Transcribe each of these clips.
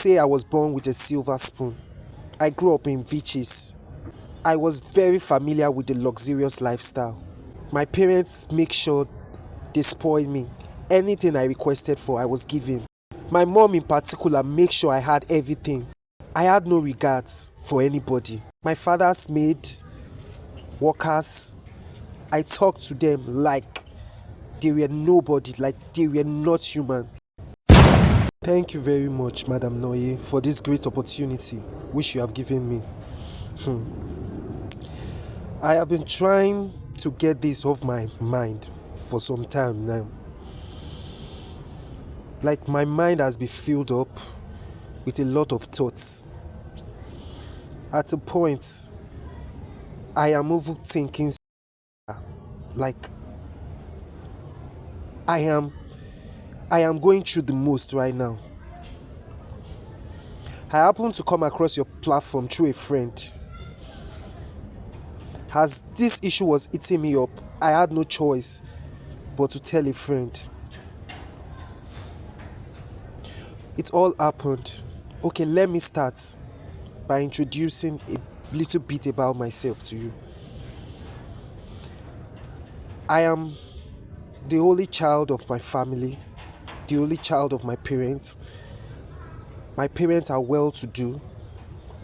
Say I was born with a silver spoon. I grew up in beaches. I was very familiar with the luxurious lifestyle. My parents make sure they spoiled me. Anything I requested for, I was given. My mom in particular make sure I had everything. I had no regards for anybody. My father's maid, workers, I talked to them like they were nobody, like they were not human. Thank you very much, Madam Noye, for this great opportunity which you have given me. I have been trying to get this off my mind for some time now. Like my mind has been filled up with a lot of thoughts. At a point, I am overthinking. Like I am going through the most right now. I happened to come across your platform through a friend. As this issue was eating me up, I had no choice but to tell a friend. It all happened. Okay, let me start by introducing a little bit about myself to you. I am the only child of my family, the only child of my parents. My parents are well to do.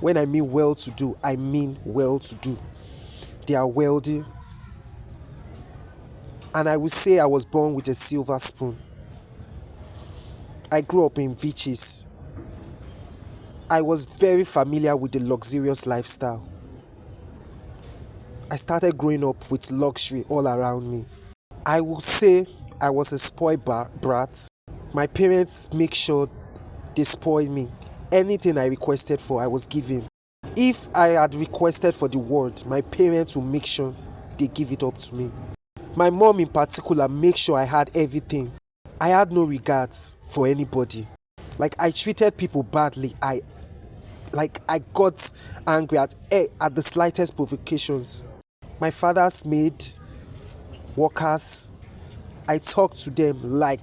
When I mean well to do, I mean well to do. They are wealthy. And I would say I was born with a silver spoon. I grew up in beaches. I was very familiar with the luxurious lifestyle. I started growing up with luxury all around me. I would say I was a spoiled brat. My parents make sure they spoiled me. Anything I requested for, I was given. If I had requested for the world, my parents would make sure they give it up to me. My mom in particular make sure I had everything. I had no regards for anybody. Like I treated people badly. I got angry at the slightest provocations. My father's maid, workers, I talked to them like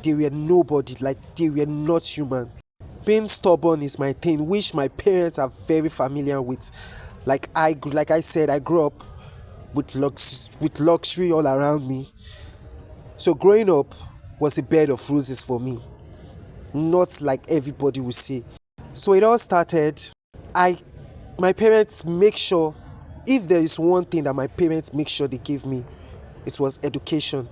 they were nobody, like they were not human. Being stubborn is my thing, which my parents are very familiar with. Like I said, I grew up with luxury all around me. So growing up was a bed of roses for me, not like everybody would say. So it all started. My parents make sure, if there is one thing that my parents make sure they gave me, it was education.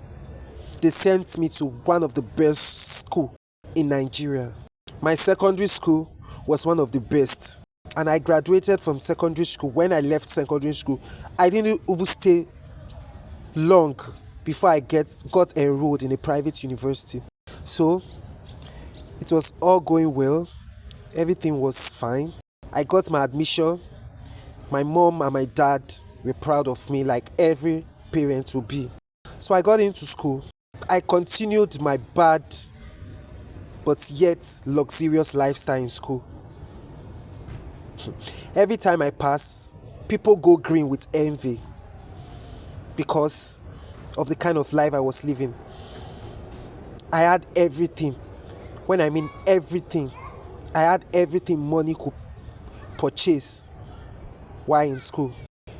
They sent me to one of the best schools in Nigeria. My secondary school was one of the best. And I graduated from secondary school. When I left secondary school, I didn't even stay long before I got enrolled in a private university. So it was all going well. Everything was fine. I got my admission. My mom and my dad were proud of me like every parent would be. So I got into school. I continued my bad but yet luxurious lifestyle in school. Every time I pass, people go green with envy because of the kind of life I was living. I had everything. When I mean everything, I had everything money could purchase while in school.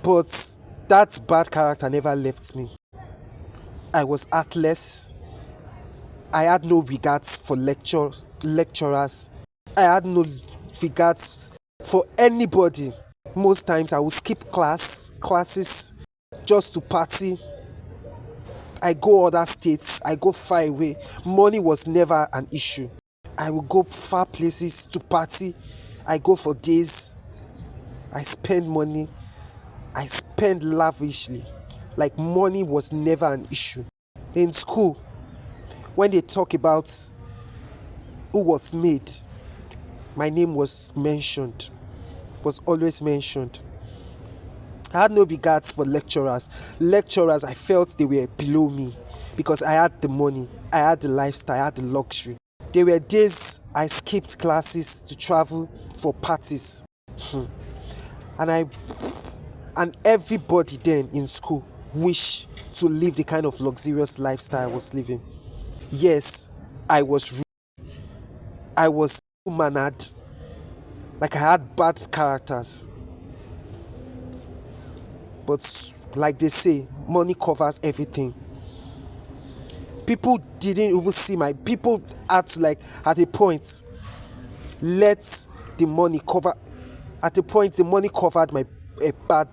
But that bad character never left me. I was heartless. I had no regards for lecturers. I had no regards for anybody. Most times I would skip classes just to party. I go other states. I go far away. Money was never an issue. I would go far places to party. I go for days. I spend money. I spend lavishly. Like money was never an issue. In school, when they talk about who was made, my name was mentioned, was always mentioned. I had no regards for lecturers. Lecturers, I felt they were below me because I had the money, I had the lifestyle, I had the luxury. There were days I skipped classes to travel for parties. And everybody then in school wished to live the kind of luxurious lifestyle I was living. Yes, I was mannered, like I had bad characters. But like they say, money covers everything. People didn't even see people had to, like, at a point, let the money cover. At a point, the money covered my a bad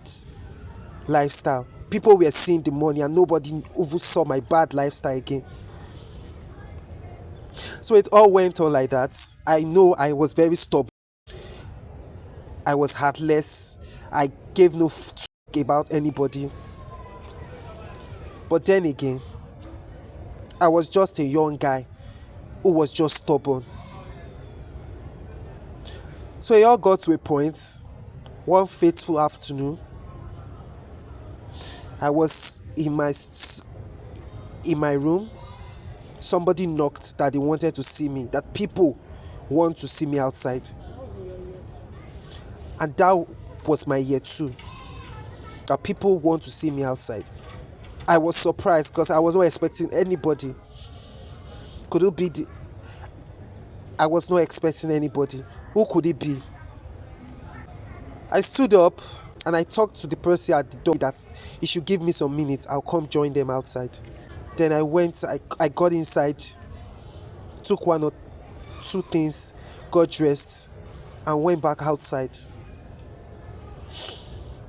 lifestyle. People were seeing the money and nobody even saw my bad lifestyle again. So it all went on like that. I know I was very stubborn. I was heartless. I gave no fuck about anybody. But then again, I was just a young guy who was just stubborn. So it all got to a point, one fateful afternoon, I was in my room. Somebody knocked that they wanted to see me, that people want to see me outside. And that was my year 2, that people want to see me outside. I was surprised because I was not expecting anybody. Could it be I was not expecting anybody. Who could it be? I stood up and I talked to the person at the door that he should give me some minutes. I'll come join them outside. Then I got inside, took 1 or 2 things, got dressed, and went back outside.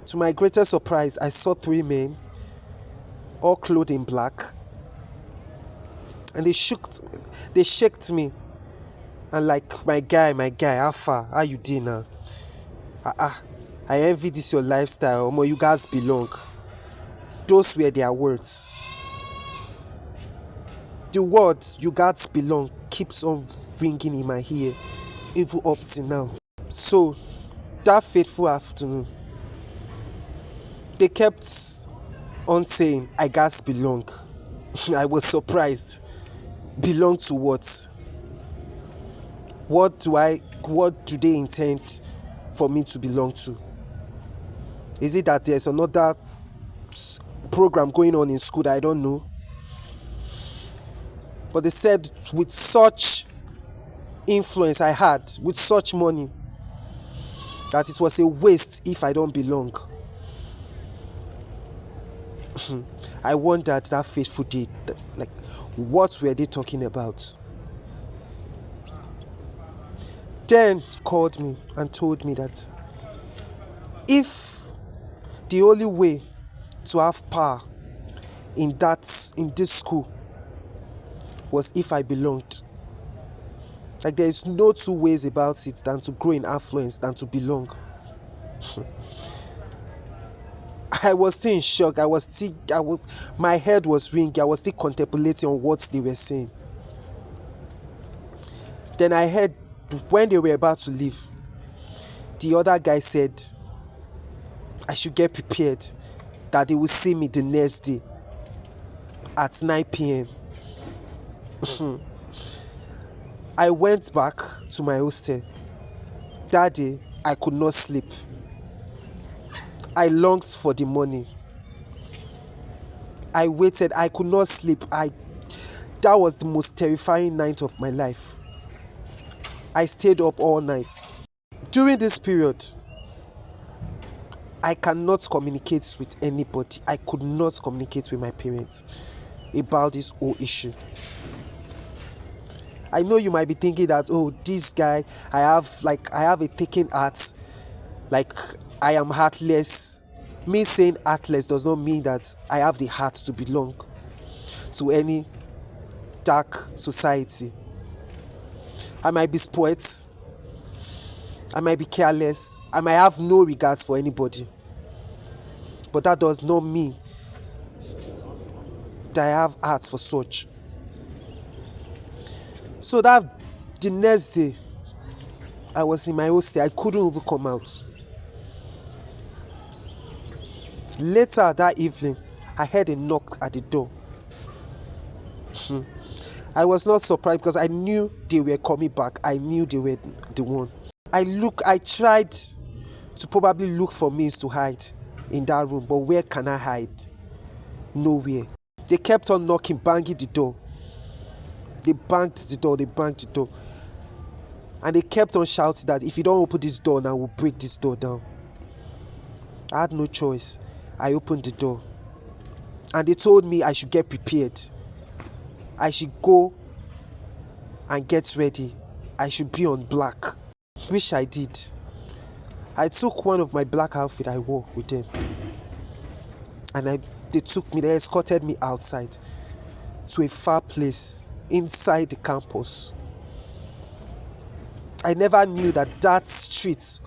To my greatest surprise, I saw 3 men, all clothed in black, and they shook me, and like, my guy, how far? How you doing now? I envy this your lifestyle. You guys belong. Those were their words. The words "you guys belong" keeps on ringing in my ear, even up till now. So that fateful afternoon, they kept on saying I guys belong. I was surprised. Belong to what? What do they intend for me to belong to? Is it that there's another program going on in school that I don't know? But they said with such influence I had, with such money, that it was a waste if I don't belong. I wondered that fateful day, like, what were they talking about? Then called me and told me that if the only way to have power in this school was if I belonged, like, there is no 2 ways about it than to grow in affluence than to belong. I was still in shock. My head was ringing. I was still contemplating on what they were saying. Then I heard when they were about to leave, the other guy said I should get prepared, that they will see me the next day at 9 p.m. I went back to my hostel. That day, I could not sleep. I longed for the money. I waited. I could not sleep. That was the most terrifying night of my life. I stayed up all night. During this period, I cannot communicate with anybody. I could not communicate with my parents about this whole issue. I know you might be thinking that, oh, this guy, I have a taken heart, like I am heartless. Me saying heartless does not mean that I have the heart to belong to any dark society. I might be spoilt. I might be careless. I might have no regards for anybody. But that does not mean that I have heart for such. So that the next day, I was in my hostel. I couldn't even come out. Later that evening, I heard a knock at the door. I was not surprised because I knew they were coming back. I knew they were the one. I tried to probably look for means to hide in that room, but where can I hide? Nowhere. They kept on knocking, banging the door. They banged the door. And they kept on shouting that if you don't open this door now, we'll break this door down. I had no choice. I opened the door. And they told me I should get prepared. I should go and get ready. I should be on black. Which I did. I took one of my black outfit I wore with them. And they took me, they escorted me outside to a far place inside the campus. I never knew that street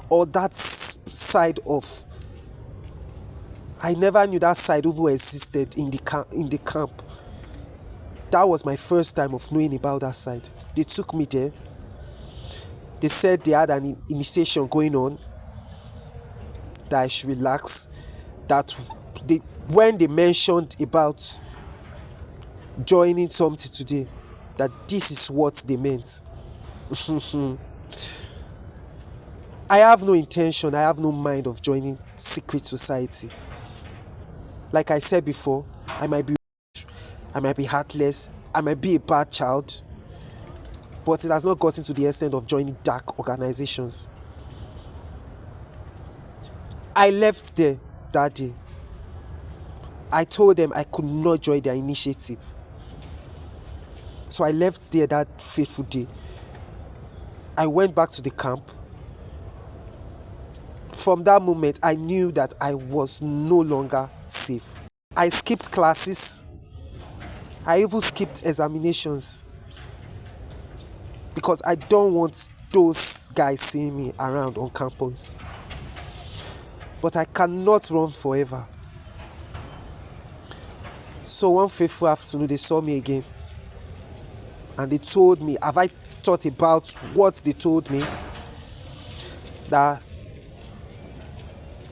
or that side of, I never knew that side even existed in the camp. That was my first time of knowing about that side. They took me there. They said they had an initiation going on, that I should relax. That when they mentioned about joining something today, that this is what they meant. I have no intention, I have no mind of joining secret society. Like I said before, I might be heartless, I might be a bad child, but it has not gotten to the extent of joining dark organizations. I left there that day. I told them I could not join their initiative. So I left there that fateful day. I went back to the camp. From that moment, I knew that I was no longer safe. I skipped classes. I even skipped examinations. Because I don't want those guys seeing me around on campus. But I cannot run forever. So one fateful afternoon, they saw me again. And they told me, have I thought about what they told me? That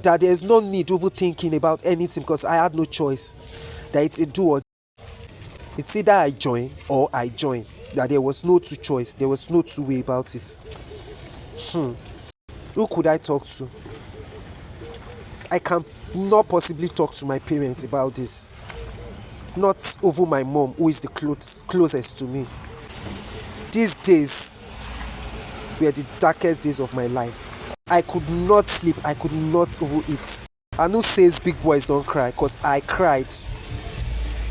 there's no need of thinking about anything because I had no choice. That it's a do or die. It's either I join or I join. That there was no two choice. There was no two way about it. Who could I talk to? I can not possibly talk to my parents about this. Not over my mom, who is the closest to me. These days were the darkest days of my life. I could not sleep. I could not overeat. And who says big boys don't cry? Because I cried.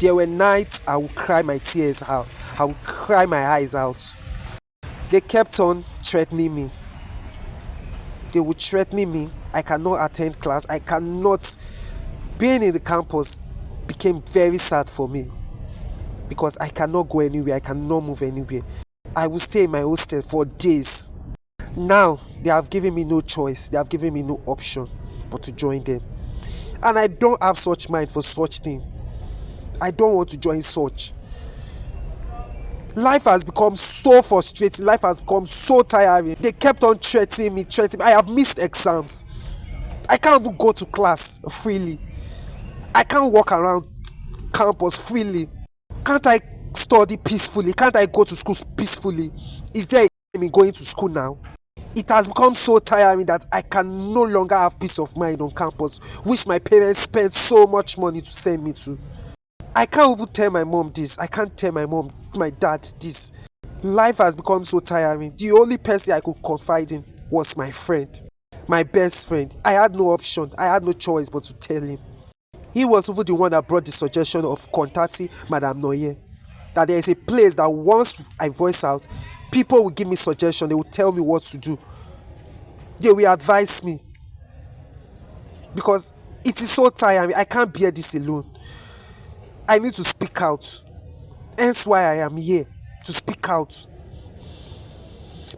There were nights I would cry my tears out. I would cry my eyes out. They kept on threatening me. They would threaten me. I cannot attend class. I cannot. Being in the campus became very sad for me. Because I cannot go anywhere. I cannot move anywhere. I will stay in my hostel for days. Now, they have given me no choice. They have given me no option but to join them. And I don't have such mind for such thing. I don't want to join such. Life has become so frustrating. Life has become so tiring. They kept on threatening me. I have missed exams. I can't even go to class freely. I can't walk around campus freely. Can't I study peacefully? Can't I go to school peacefully? Is there a me going to school now? It has become so tiring that I can no longer have peace of mind on campus, which my parents spent so much money to send me to. I can't even tell my mom this. I can't tell my dad this. Life has become so tiring. The only person I could confide in was my friend, my best friend. I had no option. I had no choice but to tell him. He was even the one that brought the suggestion of contacting Madame Noye. That there is a place that once I voice out, people will give me suggestions. They will tell me what to do. They will advise me. Because it is so tiring. I can't bear this alone. I need to speak out. Hence why I am here. To speak out.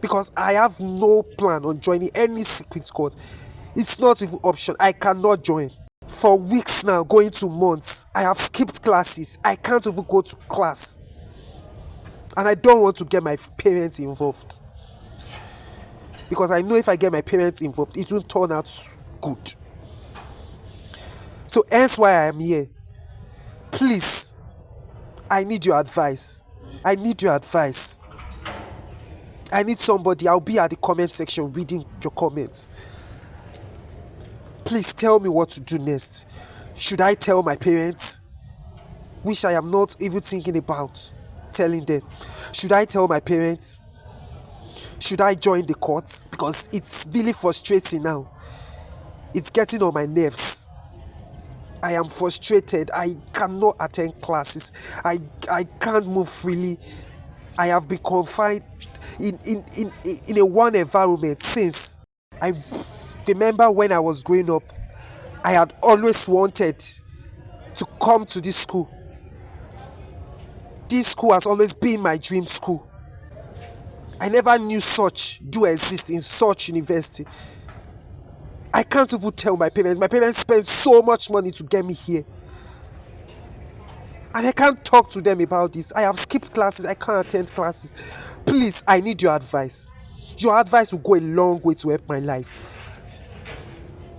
Because I have no plan on joining any secret cult. It's not even option. I cannot join. For weeks now, going to months, I have skipped classes. I can't even go to class. And I don't want to get my parents involved. Because I know if I get my parents involved, it won't turn out good. So hence why I am here. Please, I need your advice. I need your advice. I need somebody. I'll be at the comment section reading your comments. Please tell me what to do next. Should I tell my parents? Which I am not even thinking about telling them. Should I tell my parents? Should I join the court? Because it's really frustrating now. It's getting on my nerves. I am frustrated. I cannot attend classes. I can't move freely. I have been confined in a one environment since. I remember when I was growing up, I had always wanted to come to this school. This school has always been my dream school. I never knew such do exist in such university. I can't even tell my parents. My parents spent so much money to get me here. And I can't talk to them about this. I have skipped classes. I can't attend classes. Please, I need your advice. Your advice will go a long way to help my life.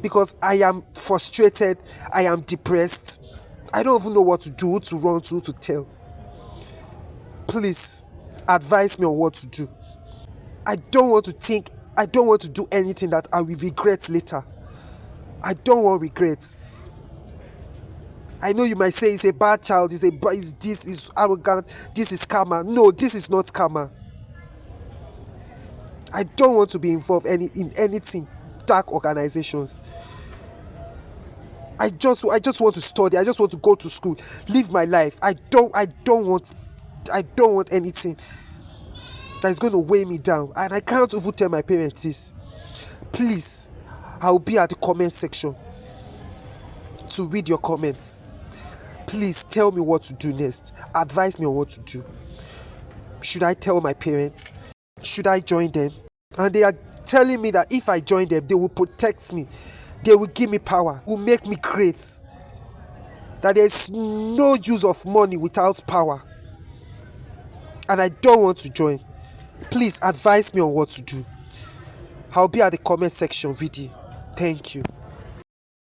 Because I am frustrated. I am depressed. I don't even know what to do, to run to tell. Please, advise me on what to do. I don't want to do anything that I will regret later. I don't want regrets. I know you might say he's a bad child, he's this is arrogant, this is karma. No, this is not karma. I don't want to be involved in anything, dark organizations. I just want to study. I just want to go to school, live my life. I don't want anything that is going to weigh me down. And I can't even tell my parents this. Please, I'll be at the comment section to read your comments. Please tell me what to do next. Advise me on what to do. Should I tell my parents? Should I join them? And they are telling me that if I join them, they will protect me. They will give me power, will make me great. That there's no use of money without power. And I don't want to join. Please advise me on what to do. I'll be at the comment section reading. Thank you.